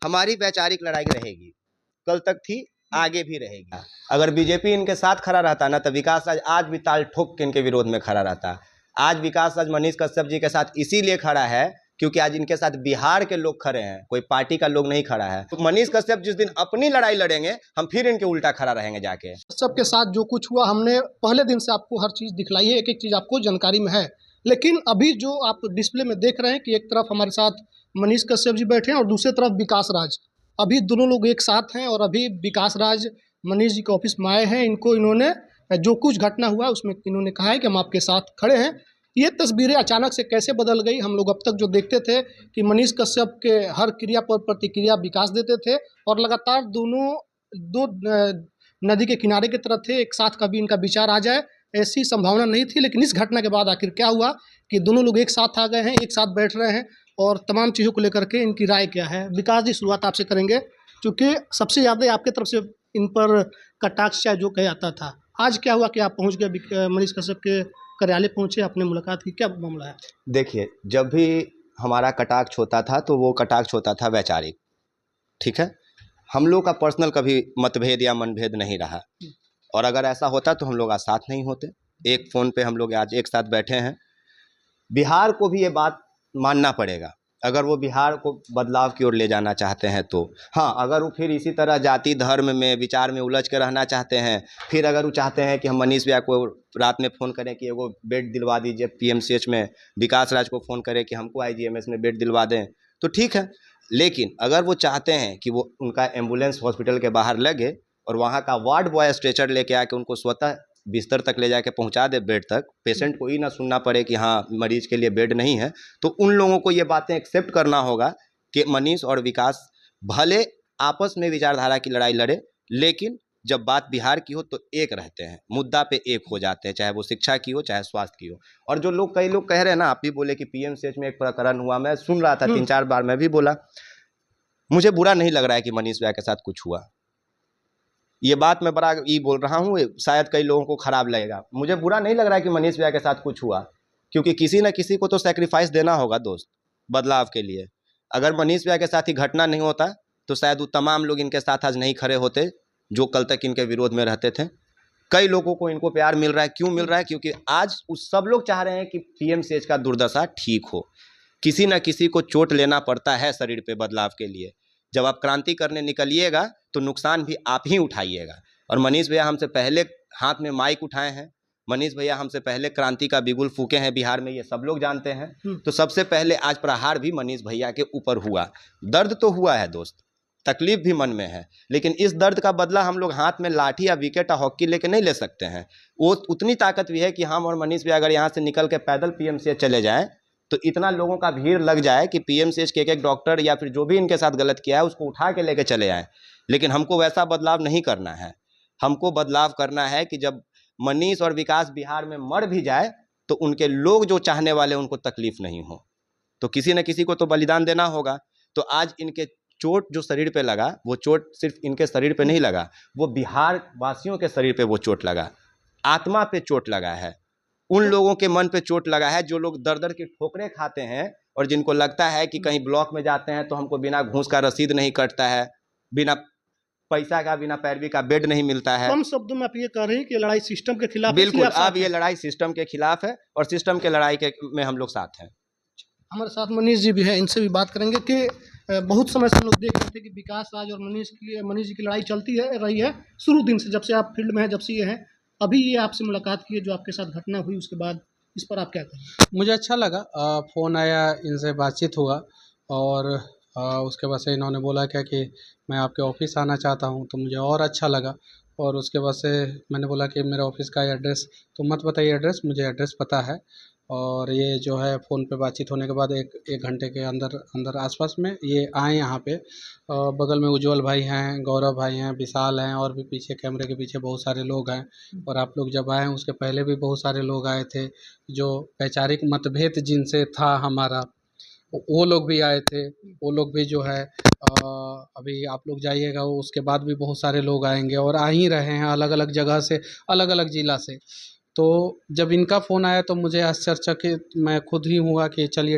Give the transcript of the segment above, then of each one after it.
हमारी वैचारिक लड़ाई रहेगी, कल तक थी, आगे भी रहेगी। अगर बीजेपी इनके साथ खड़ा रहता ना तो विकास राज आज भी ताल ठोक के इनके विरोध में खड़ा रहता। आज विकास राज मनीष कश्यप जी के साथ इसीलिए खड़ा है क्योंकि आज इनके साथ बिहार के लोग खड़े हैं, कोई पार्टी का लोग नहीं खड़ा है। तो मनीष कश्यप जिस दिन अपनी लड़ाई लड़ेंगे हम फिर इनके उल्टा खड़ा रहेंगे जाके। सबके साथ जो कुछ हुआ हमने पहले दिन से आपको हर चीज़ दिखलाई है, एक एक चीज़ आपको जानकारी में है। लेकिन अभी जो आप डिस्प्ले में देख रहे हैं कि एक तरफ हमारे साथ मनीष कश्यप जी बैठे हैं और दूसरी तरफ विकास राज, अभी दोनों लोग एक साथ हैं और अभी विकास राज मनीष जी के ऑफिस में आए हैं। इन्होंने जो कुछ घटना हुआ उसमें इन्होंने कहा है कि हम आपके साथ खड़े हैं। ये तस्वीरें अचानक से कैसे बदल गई, हम लोग अब तक जो देखते थे कि मनीष कश्यप के हर क्रिया पर प्रतिक्रिया विकास देते थे और लगातार दो नदी के किनारे की तरफ थे, एक साथ कभी इनका विचार आ जाए ऐसी संभावना नहीं थी। लेकिन इस घटना के बाद आखिर क्या हुआ कि दोनों लोग एक साथ आ गए हैं, एक साथ बैठ रहे हैं और तमाम चीज़ों को लेकर के इनकी राय क्या है। विकास जी, शुरुआत आपसे करेंगे क्योंकि सबसे ज़्यादा आपके तरफ से इन पर कटाक्ष जो कहा जाता था, आज क्या हुआ कि आप पहुँच गए मनीष कश्यप के कार्यालय पहुँचे, अपने मुलाकात की, क्या मामला है? देखिए, जब भी हमारा कटाक्ष होता था तो वो कटाक्ष होता था वैचारिक, ठीक है। हम लोग का पर्सनल कभी मतभेद या मनभेद नहीं रहा और अगर ऐसा होता तो हम लोग आज साथ नहीं होते। एक फ़ोन पे हम लोग आज एक साथ बैठे हैं। बिहार को भी ये बात मानना पड़ेगा, अगर वो बिहार को बदलाव की ओर ले जाना चाहते हैं तो। हाँ, अगर वो फिर इसी तरह जाति धर्म में विचार में उलझ कर रहना चाहते हैं, फिर अगर वो चाहते हैं कि हम मनीष भैया को रात में फ़ोन करें कि वो बेड दिलवा दीजिए पीएमसीएच में, विकास राज को फ़ोन करें कि हमको आईजीएमएस में बेड दिलवा दें, तो ठीक है। लेकिन अगर वो चाहते हैं कि वो उनका एम्बुलेंस हॉस्पिटल के बाहर लगे और वहाँ का वार्ड बॉय स्ट्रेचर लेके आके उनको स्वतः बिस्तर तक ले जाके पहुंचा दे, बेड तक, पेशेंट को ही ना सुनना पड़े कि हाँ मरीज के लिए बेड नहीं है, तो उन लोगों को ये बातें एक्सेप्ट करना होगा कि मनीष और विकास भले आपस में विचारधारा की लड़ाई लड़े, लेकिन जब बात बिहार की हो तो एक रहते हैं, मुद्दा पे एक हो जाते हैं, चाहे वो शिक्षा की हो चाहे स्वास्थ्य की हो। और जो लोग, कई लोग कह रहे हैं ना, आप भी बोले कि पीएमसीएच में एक प्रकरण हुआ, मैं सुन रहा था 3-4 बार, मैं भी बोला, मुझे बुरा नहीं लग रहा है कि मनीष भैया के साथ कुछ हुआ। ये बात मैं बड़ा ये बोल रहा हूँ, शायद कई लोगों को खराब लगेगा, मुझे बुरा नहीं लग रहा है कि मनीष भैया के साथ कुछ हुआ, क्योंकि किसी न किसी को तो सेक्रीफाइस देना होगा दोस्त बदलाव के लिए। अगर मनीष भैया के साथ ही घटना नहीं होता तो शायद वो तमाम लोग इनके साथ आज नहीं खड़े होते जो कल तक इनके विरोध में रहते थे। कई लोगों को इनको प्यार मिल रहा है, क्यों मिल रहा है? क्योंकि आज उस सब लोग चाह रहे हैं कि पीएमसीएच का दुर्दशा ठीक हो। किसी न किसी को चोट लेना पड़ता है शरीर पे बदलाव के लिए। जब आप क्रांति करने निकलिएगा तो नुकसान भी आप ही उठाइएगा। और मनीष भैया हमसे पहले हाथ में माइक उठाए हैं, मनीष भैया हमसे पहले क्रांति का बिगुल फूके हैं बिहार में, ये सब लोग जानते हैं। तो सबसे पहले आज प्रहार भी मनीष भैया के ऊपर हुआ। दर्द तो हुआ है दोस्त, तकलीफ भी मन में है, लेकिन इस दर्द का बदला हम लोग हाथ में लाठी या विकेट या हॉकी लेके नहीं ले सकते हैं। वो उतनी ताकत भी है कि हम और मनीष भैया अगर यहाँ से निकल के पैदल पीएमसीएच चले जाएं तो इतना लोगों का भीड़ लग जाए कि पीएमसीएच के एक डॉक्टर या फिर जो भी इनके साथ गलत किया है उसको उठा के लेके चले आए। लेकिन हमको वैसा बदलाव नहीं करना है। हमको बदलाव करना है कि जब मनीष और विकास बिहार में मर भी जाए तो उनके लोग जो चाहने वाले उनको तकलीफ नहीं हो। तो किसी न किसी को तो बलिदान देना होगा। तो आज इनके चोट जो शरीर पे लगा, वो चोट सिर्फ इनके शरीर पे नहीं लगा, वो बिहार वासियों के शरीर पे वो चोट लगा, आत्मा पे चोट लगा है, उन लोगों के मन पे चोट लगा है जो लोग दर दर की ठोकरें खाते हैं और जिनको लगता है कि कहीं ब्लॉक में जाते हैं तो हमको बिना घूस का रसीद नहीं कटता है, बिना पैसा का, बिना पैरवी का बेड नहीं मिलता है। कम शब्दों में आप ये कह रहे हैं कि लड़ाई सिस्टम के खिलाफ है। बिल्कुल, अब ये लड़ाई सिस्टम के खिलाफ है और सिस्टम के लड़ाई के में हम लोग साथ हैं। हमारे साथ मनीष जी भी हैं, इनसे भी बात करेंगे कि बहुत समय से हम लोग देख रहे थे कि विकास राज और मनीष जी की लड़ाई चलती है रही है शुरू दिन से, जब से आप फील्ड में हैं, जब से ये हैं। अभी ये आपसे मुलाकात की है, जो आपके साथ घटना हुई उसके बाद, इस पर आप क्या कहें? मुझे अच्छा लगा, फ़ोन आया, इनसे बातचीत हुआ और उसके बाद से इन्होंने बोला क्या कि मैं आपके ऑफिस आना चाहता हूं, तो मुझे और अच्छा लगा। और उसके बाद से मैंने बोला कि मेरे ऑफिस का एड्रेस तो मत बताइए, एड्रेस मुझे एड्रेस पता है। और ये जो है फ़ोन पे बातचीत होने के बाद एक घंटे के अंदर आसपास में ये आए यहाँ पे। बगल में उज्जवल भाई हैं, गौरव भाई हैं, विशाल हैं और भी पीछे कैमरे के पीछे बहुत सारे लोग हैं। और आप लोग जब आए उसके पहले भी बहुत सारे लोग आए थे जो वैचारिक मतभेद जिनसे था हमारा, वो लोग भी आए थे। वो लोग भी जो है अभी आप लोग जाइएगा उसके बाद भी बहुत सारे लोग आएंगे और आ ही रहे हैं अलग अलग जगह से, अलग अलग ज़िला से। तो जब इनका फ़ोन आया तो मुझे आश्चर्यचकित मैं खुद ही हुआ कि चलिए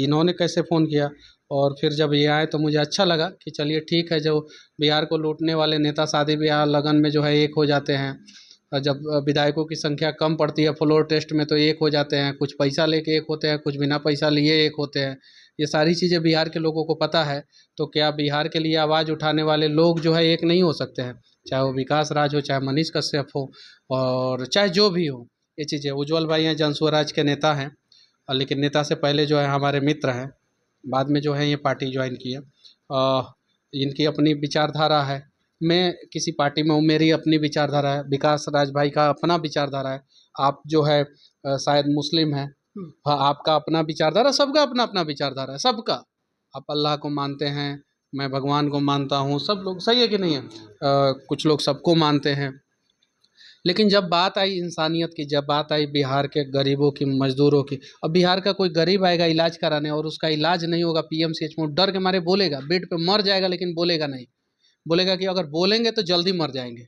इन्होंने कैसे फ़ोन किया। और फिर जब ये आए तो मुझे अच्छा लगा कि चलिए ठीक है, जो बिहार को लूटने वाले नेता शादी ब्याह लगन में जो है एक हो जाते हैं, और जब विधायकों की संख्या कम पड़ती है फ्लोर टेस्ट में तो एक हो जाते हैं, कुछ पैसा लेके एक होते हैं, कुछ बिना पैसा लिए एक होते हैं। ये सारी चीज़ें बिहार के लोगों को पता है। तो क्या बिहार के लिए आवाज़ उठाने वाले लोग जो है एक नहीं हो सकते हैं? चाहे वो विकास राज हो, चाहे मनीष कश्यप हो, और चाहे जो भी हो। ये चीज़ें उज्जवल भाई हैं, जन स्वराज के नेता हैं, लेकिन नेता से पहले जो है हमारे मित्र हैं, बाद में जो है ये पार्टी ज्वाइन की है। इनकी अपनी विचारधारा है, मैं किसी पार्टी में हूँ, मेरी अपनी विचारधारा है, विकास राज भाई का अपना विचारधारा है, आप जो है शायद मुस्लिम हैं, हाँ आपका अपना विचारधारा, सबका अपना अपना विचारधारा है, सबका। आप अल्लाह को मानते हैं, मैं भगवान को मानता हूँ, सब लोग सही है कि नहीं है? कुछ लोग सबको मानते हैं, लेकिन जब बात आई इंसानियत की, जब बात आई बिहार के गरीबों की, मजदूरों की, अब बिहार का कोई गरीब आएगा इलाज कराने और उसका इलाज नहीं होगा पीएमसीएच में, डर के मारे बोलेगा, बेड पे मर जाएगा, लेकिन बोलेगा नहीं। बोलेगा कि अगर बोलेंगे तो जल्दी मर जाएंगे,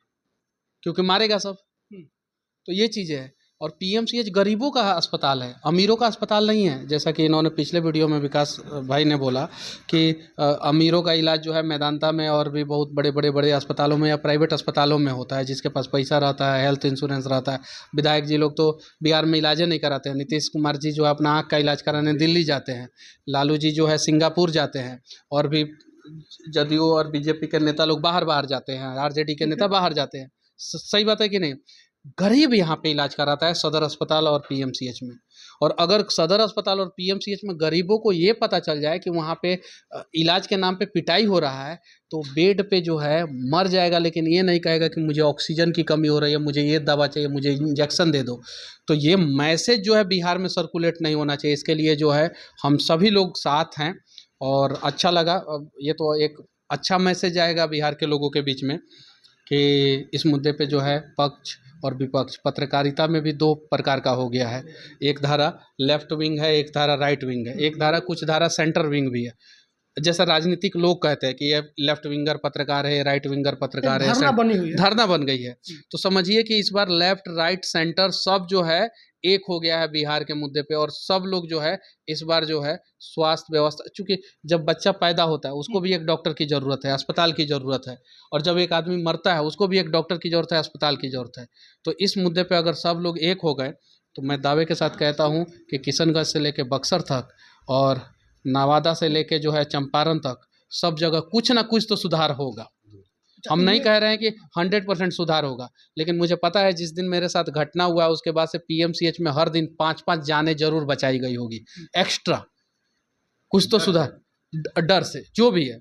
क्योंकि मारेगा सब। तो ये चीज़ें है। और पीएमसीएच गरीबों का अस्पताल है, अमीरों का अस्पताल नहीं है। जैसा कि इन्होंने पिछले वीडियो में विकास भाई ने बोला कि अमीरों का इलाज जो है मैदानता में और भी बहुत बड़े अस्पतालों में या प्राइवेट अस्पतालों में होता है, जिसके पास पैसा रहता है, हेल्थ इंश्योरेंस रहता है। विधायक जी लोग तो बिहार में इलाज नहीं कराते हैं। नीतीश कुमार जी जो है अपना आँख का इलाज कराने दिल्ली जाते हैं, लालू जी जो है सिंगापुर जाते हैं, और भी जदयू और बीजेपी के नेता लोग बाहर जाते हैं, आरजेडी के नेता बाहर जाते हैं। सही बात है कि नहीं? गरीब यहाँ पे इलाज कराता है सदर अस्पताल और पीएमसीएच में। और अगर सदर अस्पताल और पीएमसीएच में गरीबों को ये पता चल जाए कि वहाँ पे इलाज के नाम पे पिटाई हो रहा है, तो बेड पे जो है मर जाएगा, लेकिन ये नहीं कहेगा कि मुझे ऑक्सीजन की कमी हो रही है, मुझे ये दवा चाहिए, मुझे इंजेक्शन दे दो। तो ये मैसेज जो है बिहार में सर्कुलेट नहीं होना चाहिए। इसके लिए जो है हम सभी लोग साथ हैं, और अच्छा लगा। ये तो एक अच्छा मैसेज आएगा बिहार के लोगों के बीच में कि इस मुद्दे पे जो है पक्ष और विपक्ष, पत्रकारिता में भी दो प्रकार का हो गया है। एक धारा लेफ्ट विंग है, एक धारा राइट विंग है, एक धारा कुछ धारा सेंटर विंग भी है। जैसा राजनीतिक लोग कहते हैं कि ये लेफ्ट विंगर पत्रकार है, राइट विंगर पत्रकार है, धारणा बनी हुई है। धारणा बन गई है। तो समझिए कि इस बार लेफ्ट राइट सेंटर सब जो है एक हो गया है बिहार के मुद्दे पे, और सब लोग जो है इस बार जो है स्वास्थ्य व्यवस्था, चूँकि जब बच्चा पैदा होता है उसको भी एक डॉक्टर की ज़रूरत है, अस्पताल की ज़रूरत है, और जब एक आदमी मरता है उसको भी एक डॉक्टर की ज़रूरत है, अस्पताल की ज़रूरत है। तो इस मुद्दे पे अगर सब लोग एक हो गए तो मैं दावे के साथ कहता हूँ कि किशनगंज से लेके बक्सर तक और नवादा से लेके जो है चंपारण तक सब जगह कुछ ना कुछ तो सुधार होगा। हम नहीं कह रहे हैं कि 100% सुधार होगा, लेकिन मुझे पता है जिस दिन मेरे साथ घटना हुआ उसके बाद से पीएमसीएच में हर दिन 5-5 जानें जरूर बचाई गई होगी एक्स्ट्रा, कुछ तो सुधार डर से जो भी है।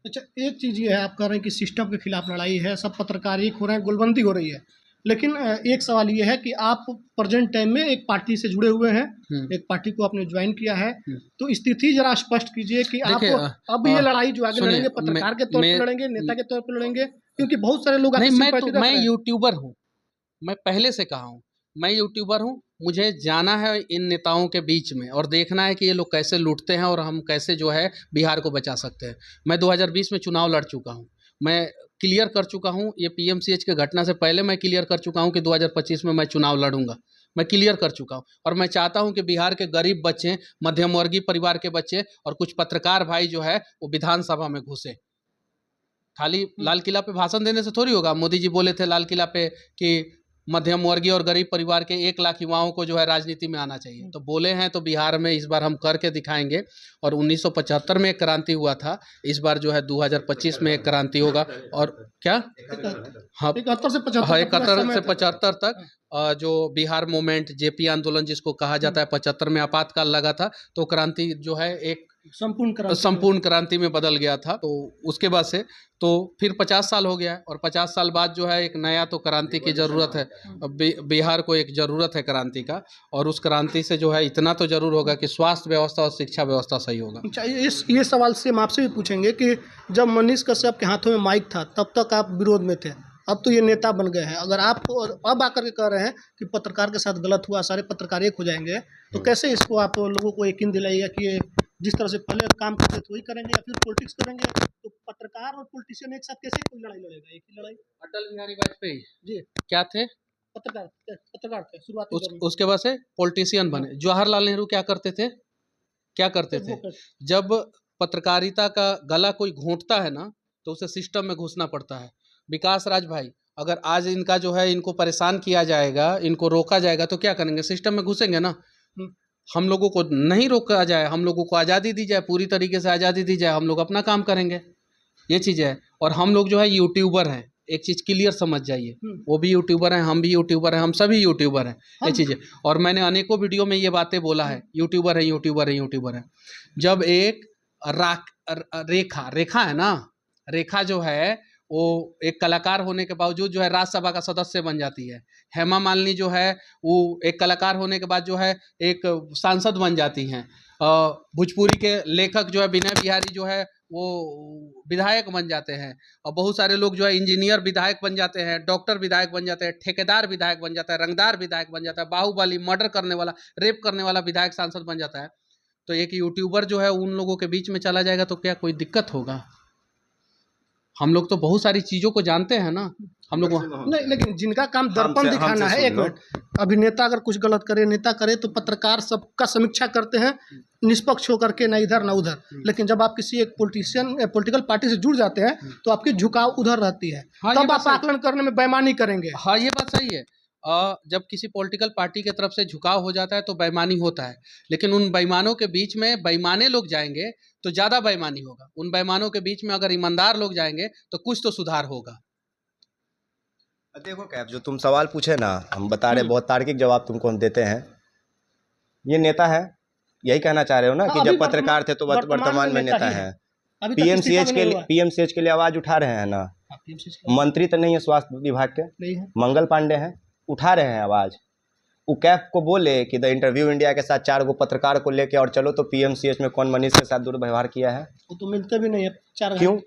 अच्छा, एक चीज़ ये है, आप कह रहे हैं कि सिस्टम के खिलाफ लड़ाई है, सब पत्रकार एक हो रहे हैं, गोलबंदी हो रही है, लेकिन एक सवाल ये है कि आप प्रेजेंट टाइम में एक पार्टी से जुड़े हुए हैं, एक पार्टी को आपने ज्वाइन किया है, तो स्थिति जरा स्पष्ट कीजिए कि आप अब ये लड़ाई जो आगे लड़ेंगे पत्रकार के तौर पर लड़ेंगे, नेता के तौर पर लड़ेंगे, क्योंकि बहुत सारे लोग नहीं, मैं यूट्यूबर हूँ, मैं पहले से कहा हूँ, मैं यूट्यूबर हूँ। मुझे जाना है इन नेताओं के बीच में और देखना है कि ये लोग कैसे लूटते हैं और हम कैसे जो है बिहार को बचा सकते हैं। मैं 2020 में चुनाव लड़ चुका हूँ, मैं क्लियर कर चुका हूँ, ये पीएमसीएच के घटना से पहले मैं क्लियर कर चुका हूँ कि 2025 में मैं चुनाव लड़ूंगा, मैं क्लियर कर चुका हूँ। और मैं चाहता हूँ कि बिहार के गरीब बच्चे, मध्यम वर्गीय परिवार के बच्चे और कुछ पत्रकार भाई जो है वो विधानसभा में घुसे। खाली लाल किला पे भाषण देने से थोड़ी होगा। मोदी जी बोले थे लाल किला पे कि मध्यम वर्गीय और गरीब परिवार के 1 लाख युवाओं को जो है राजनीति में आना चाहिए, तो बोले हैं, तो बिहार में इस बार हम करके दिखाएंगे। और 1975 में एक क्रांति हुआ था, इस बार जो है 2025 में एक क्रांति होगा। और क्या, हाँ 71 से 75 तक जो बिहार मूवमेंट, जेपी आंदोलन जिसको कहा जाता है, 75 में आपातकाल लगा था, तो क्रांति जो है एक संपूर्ण क्रांति में बदल गया था। तो उसके बाद से तो फिर 50 साल हो गया है, और 50 साल बाद जो है एक नया तो क्रांति की ज़रूरत है। बिहार को एक ज़रूरत है क्रांति का, और उस क्रांति से जो है इतना तो ज़रूर होगा कि स्वास्थ्य व्यवस्था और शिक्षा व्यवस्था सही होगा। अच्छा, ये सवाल से हम आपसे भी पूछेंगे कि जब मनीष कश्यप के हाथों में माइक था तब तक आप विरोध में थे, अब तो ये नेता बन गए हैं, अगर आप अब आकर के कह रहे हैं कि पत्रकार के साथ गलत हुआ, सारे पत्रकार एक हो जाएंगे, तो कैसे इसको आप लोगों को यकीन दिलाइएगा कि ये जिस तरह से पहले काम करते थे वही करेंगे, या फिर पॉलिटिक्स करेंगे? तो पत्रकार और पॉलिटिशियन एक साथ कैसे कोई लड़ाई लड़ेगा? एक ही लड़ाई। अटल बिहारी वाजपेयी जी क्या थे? पत्रकार थे शुरुआती उसके बाद से पॉलिटिशियन बने। जवाहरलाल नेहरू क्या करते थे? जब पत्रकारिता का गला कोई घोंटता है ना, तो उसे सिस्टम में घुसना पड़ता है। विकास राज भाई, अगर आज इनका जो है इनको परेशान किया जाएगा, इनको रोका जाएगा, तो क्या करेंगे? सिस्टम में घुसेंगे ना। हम लोगों को नहीं रोका जाए, हम लोगों को आज़ादी दी जाए, पूरी तरीके से आज़ादी दी जाए, हम लोग अपना काम करेंगे। ये चीज़ है। और हम लोग जो है यूट्यूबर हैं, एक चीज़ क्लियर समझ जाइए, वो भी यूट्यूबर हैं, हम भी यूट्यूबर हैं, हम सभी यूट्यूबर हैं। ये चीज़ है। और मैंने अनेकों वीडियो में ये बातें बोला है, यूट्यूबर है, यूट्यूबर है, यूट्यूबर है। जब एक रेखा है ना, रेखा जो है वो एक कलाकार होने के बावजूद जो है राज्यसभा का सदस्य बन जाती है। हेमा मालिनी जो है वो एक कलाकार होने के बाद जो है एक सांसद बन जाती हैं। भोजपुरी के लेखक जो है विनय बिहारी जो है वो विधायक बन जाते हैं। और बहुत सारे लोग जो है इंजीनियर विधायक बन जाते हैं, डॉक्टर विधायक बन जाते हैं, ठेकेदार विधायक बन जाता है, रंगदार विधायक बन जाता है, बाहुबली मर्डर करने वाला, रेप करने वाला विधायक सांसद बन जाता है। तो एक यूट्यूबर जो है उन लोगों के बीच में चला जाएगा तो क्या कोई दिक्कत होगा? हम लोग तो बहुत सारी चीज़ों को जानते हैं ना। हम लोग नहीं, लेकिन जिनका काम दर्पण दिखाना है, एक मिनट, अभिनेता अगर कुछ गलत करे, नेता करे, तो पत्रकार सबका समीक्षा करते हैं निष्पक्ष होकर के, ना इधर ना उधर। लेकिन जब आप किसी एक पॉलिटिकल पार्टी से जुड़ जाते हैं तो आपकी झुकाव उधर रहती है। हाँ, तब आप आकलन करने में बेईमानी करेंगे। हाँ, ये बात सही है। जब किसी पॉलिटिकल पार्टी की तरफ से झुकाव हो जाता है तो बेईमानी होता है। लेकिन उन बेईमानों के बीच में बेईमाने लोग जाएंगे तो ज़्यादा बेईमानी होगा। उन बेईमानों के बीच में अगर ईमानदार लोग जाएंगे तो कुछ तो सुधार होगा। देखो कैफ, जो तुम सवाल पूछे ना, हम बता रहे, बहुत तार्किक जवाब तुमको हम देते हैं। ये नेता है, यही कहना चाह रहे हो ना कि जब पत्रकार थे तो वर्तमान में नेता है। पीएमसीएच के लिए आवाज उठा रहे हैं ना। मंत्री तो नहीं है स्वास्थ्य विभाग के, मंगल पांडे हैं, उठा रहे हैं आवाज। वो कैफ को बोले कि द इंटरव्यू इंडिया के साथ 4 पत्रकार को लेके और चलो, तो पीएमसीएच में कौन मनीष के साथ दुर्व्यवहार किया है? वो तो मिलते भी नहीं है 4 क्यों?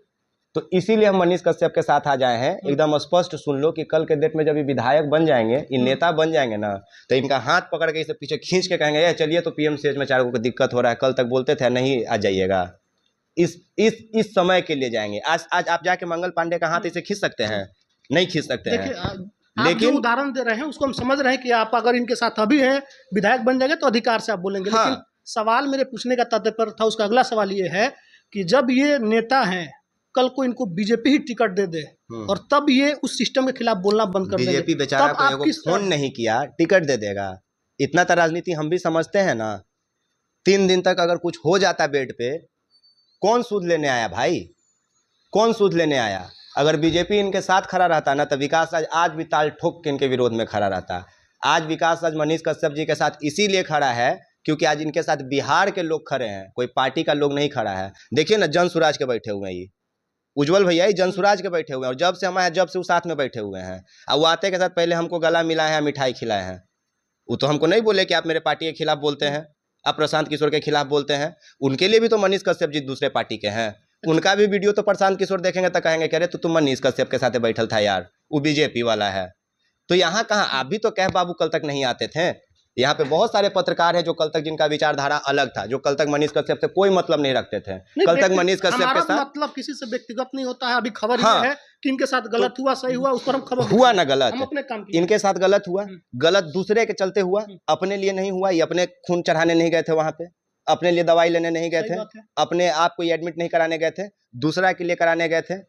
तो इसीलिए हम मनीष कश्यप के साथ आ जाए हैं। एकदम स्पष्ट सुन लो कि कल के डेट में जब ये विधायक बन जाएंगे, ये नेता बन जाएंगे ना, तो इनका हाथ पकड़ के इसे पीछे खींच के कहेंगे, ये चलिए तो पीएमसीएच में 4 को दिक्कत हो रहा है, कल तक बोलते थे नहीं आ जाइएगा। इस समय के लिए जाएंगे। आज आप जाके मंगल पांडे का हाथ इसे खींच सकते हैं? नहीं खींच सकते हैं। लेकिन उदाहरण दे रहे हैं उसको हम समझ रहे हैं कि आप अगर इनके साथ अभी हैं, विधायक बन जाएंगे तो अधिकार से आप बोलेंगे। हाँ। लेकिन सवाल मेरे पूछने का तात्पर्य था, उसका अगला सवाल ये है कि जब ये नेता हैं, कल को इनको बीजेपी ही टिकट दे दे और तब ये उस सिस्टम के खिलाफ बोलना बंद कर देंगे। बीजेपी बेचारा को फोन नहीं किया, टिकट दे देगा। इतना तो राजनीति हम भी समझते हैं ना। 3 दिन तक अगर कुछ हो जाता बेड पे, कौन सूद लेने आया भाई? कौन सूद लेने आया? अगर बीजेपी इनके साथ खड़ा रहता ना, तो विकास राज आज भी ताल ठोक के इनके विरोध में खड़ा रहता। आज विकास राज मनीष कश्यप जी के साथ इसीलिए खड़ा है क्योंकि आज इनके साथ बिहार के लोग खड़े हैं, कोई पार्टी का लोग नहीं खड़ा है। देखिए ना, जन सुराज के बैठे हुए हैं, ये उज्जवल भैया ही जन सुराज के बैठे हुए हैं, और जब से हम आए जब से वो साथ में बैठे हुए हैं। और वो आते के साथ पहले हमको गला मिलाए हैं, मिठाई खिलाए हैं। वो तो हमको नहीं बोले कि आप मेरे पार्टी के खिलाफ बोलते हैं, आप प्रशांत किशोर के खिलाफ बोलते हैं। उनके लिए भी तो मनीष कश्यप जी दूसरे पार्टी के हैं। उनका भी वीडियो तो प्रशांत किशोर देखेंगे तो कहेंगे कह रहे तो तुम मनीष कश्यप के साथ बैठल था यार, वो बीजेपी वाला है। तो यहाँ कहाँ, आप भी तो कैफ बाबू कल तक नहीं आते थे। यहाँ पे बहुत सारे पत्रकार हैं जो कल तक जिनका विचारधारा अलग था, जो कल तक मनीष कश्यप से कोई मतलब नहीं रखते थे। कल तक मनीष कश्यप के साथ मतलब किसी से व्यक्तिगत नहीं होता है। अभी खबर ये है कि इनके साथ गलत हुआ, सही हुआ, उस पर हम खबर हुआ ना गलत, हम अपने काम इनके साथ गलत हुआ, गलत दूसरे के चलते हुआ, अपने लिए नहीं हुआ। ये अपने खून चढ़ाने नहीं गए थे वहां पे, अपने लिए दवाई लेने नहीं गए थे, अपने आप को एडमिट नहीं कराने गए थे, दूसरा के लिए कराने गए थे,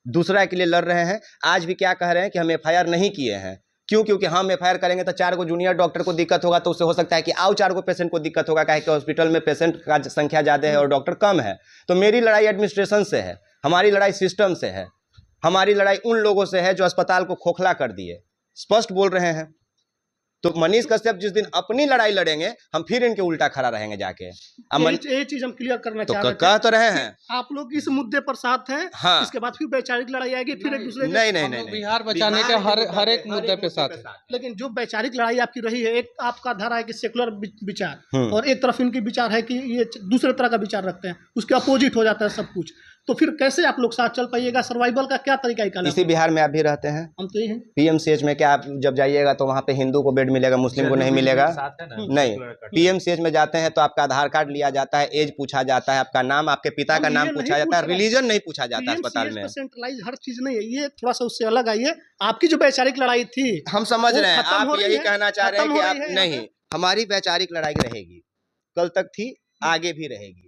दूसरा के लिए लड़ रहे हैं। आज भी क्या कह रहे हैं कि हम एफआईआर नहीं किए हैं। क्यों? क्योंकि हम एफआईआर करेंगे तो 4 जूनियर डॉक्टर को दिक्कत होगा, तो उससे हो सकता है कि 4 पेशेंट को दिक्कत होगा, काहे कि हॉस्पिटल में पेशेंट का संख्या ज़्यादा है और डॉक्टर कम है। तो मेरी लड़ाई एडमिनिस्ट्रेशन से है, हमारी लड़ाई सिस्टम से है, हमारी लड़ाई उन लोगों से है जो अस्पताल को खोखला कर दिए। स्पष्ट बोल रहे हैं। तो मनीष कश्यप जिस दिन अपनी लड़ाई लड़ेंगे, हम फिर इनके उल्टा खड़ा रहेंगे जाके। ये चीज हम क्लियर करना चाह रहे थे। कह तो रहे हैं आप लोग इस मुद्दे पर साथ हैं। हाँ। इसके बाद फिर वैचारिक लड़ाई आएगी, फिर एक दूसरे नहीं, बिहार बचाने के हर एक मुद्दे पे साथ। लेकिन जो वैचारिक लड़ाई आपकी रही है, एक आपका धारा है कि सेकुलर विचार, और एक तरफ इनकी विचार है कि ये दूसरे तरह का विचार रखते हैं, उसके अपोजिट हो जाता है सब कुछ। तो फिर कैसे आप लोग साथ चल पाइएगा? सर्वाइवल का क्या तरीका निकालें? इसी बिहार में आप भी रहते हैं, हम तो ये हैं। पीएमसीएच में क्या आप जब जाइएगा तो वहाँ पे हिंदू को बेड मिलेगा, मुस्लिम को नहीं मिलेगा? नहीं, पीएमसीएच में जाते हैं तो आपका आधार कार्ड लिया जाता है, एज पूछा जाता है, आपका नाम, आपके पिता का नाम पूछा जाता है, रिलीजन नहीं पूछा जाता अस्पताल में। सेंट्रलाइज हर चीज नहीं है, ये थोड़ा सा उससे अलग आई है। आपकी जो वैचारिक लड़ाई थी, हम समझ रहे हैं, आप यही कहना चाह रहे हैं कि आप नहीं, हमारी वैचारिक लड़ाई रहेगी, कल तक थी, आगे भी रहेगी।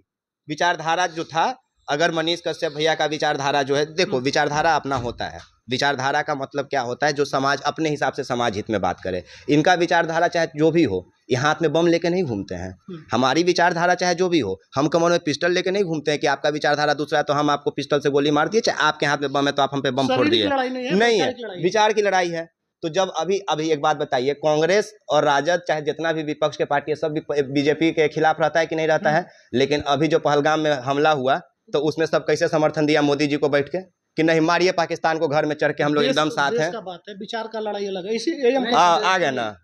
विचारधारा जो था, अगर मनीष कश्यप भैया का विचारधारा जो है, देखो विचारधारा अपना होता है। विचारधारा का मतलब क्या होता है, जो समाज अपने हिसाब से समाज हित में बात करे। इनका विचारधारा चाहे जो भी हो, ये हाथ में बम लेके नहीं घूमते हैं। हमारी विचारधारा चाहे जो भी हो, हम कमर में पिस्टल लेके नहीं घूमते हैं कि आपका विचारधारा दूसरा है तो हम आपको पिस्टल से गोली मार दिए, चाहे आपके हाथ में बम है तो आप हम पे बम फोड़ दिए। नहीं है, विचार की लड़ाई है। तो जब अभी एक बात बताइए, कांग्रेस और राजद चाहे जितना भी विपक्ष के पार्टी है, सब बीजेपी के खिलाफ रहता है कि नहीं रहता है? लेकिन अभी जो पहलगाम में हमला हुआ तो उसमें सब कैसे समर्थन दिया मोदी जी को बैठ के कि नहीं मारिए पाकिस्तान को, घर में चढ़ के हम लोग एकदम साथ हैं। बात है, विचार का लड़ाई अलग है, इसी आ गया ना।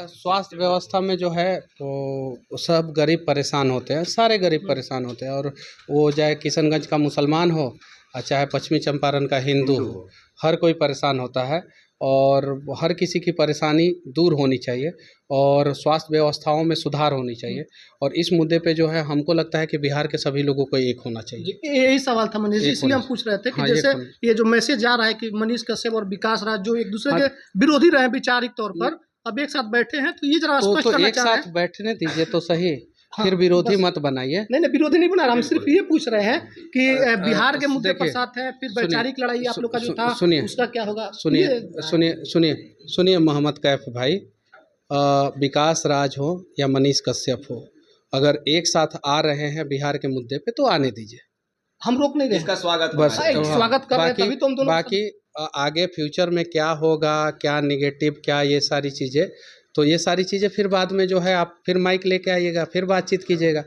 स्वास्थ्य व्यवस्था में जो है वो सब गरीब परेशान होते हैं, सारे गरीब परेशान होते हैं। और वो चाहे किशनगंज का मुसलमान हो और चाहे पश्चिमी चंपारण का हिंदू हो, हर कोई परेशान होता है। और हर किसी की परेशानी दूर होनी चाहिए और स्वास्थ्य व्यवस्थाओं में सुधार होनी चाहिए। और इस मुद्दे पे जो है हमको लगता है कि बिहार के सभी लोगों को एक होना चाहिए। यही सवाल था मनीष जी, इसलिए हम पूछ रहे थे कि जैसे ये जो मैसेज जा रहा है कि मनीष कश्यप और विकास राज जो एक दूसरे के विरोधी रहे विचारिक तौर पर, अब एक साथ बैठे हैं, तो ये जरा स्पष्ट करना एक साथ बैठने दीजिए तो सही, फिर विरोधी मत बनाइए। नहीं, विरोधी नहीं बना रहा, हम सिर्फ ये पूछ रहे हैं कि बिहार के मुद्दे पर साथ है, फिर वैचारिक लड़ाई आप लोग का जो था उसका क्या होगा? सुनिए मोहम्मद कैफ भाई, विकास राज हो या मनीष कश्यप हो, अगर एक साथ आ रहे हैं बिहार के मुद्दे पे तो आने दीजिए, हम रोक नहीं रहे, इसका स्वागत बस स्वागत कर रहे हैं, तभी तो हम दोनों। बाकी आगे फ्यूचर में क्या होगा, क्या निगेटिव, क्या ये सारी चीज़ें, तो ये सारी चीज़ें फिर बाद में जो है आप फिर माइक लेके आइएगा, फिर बातचीत कीजिएगा।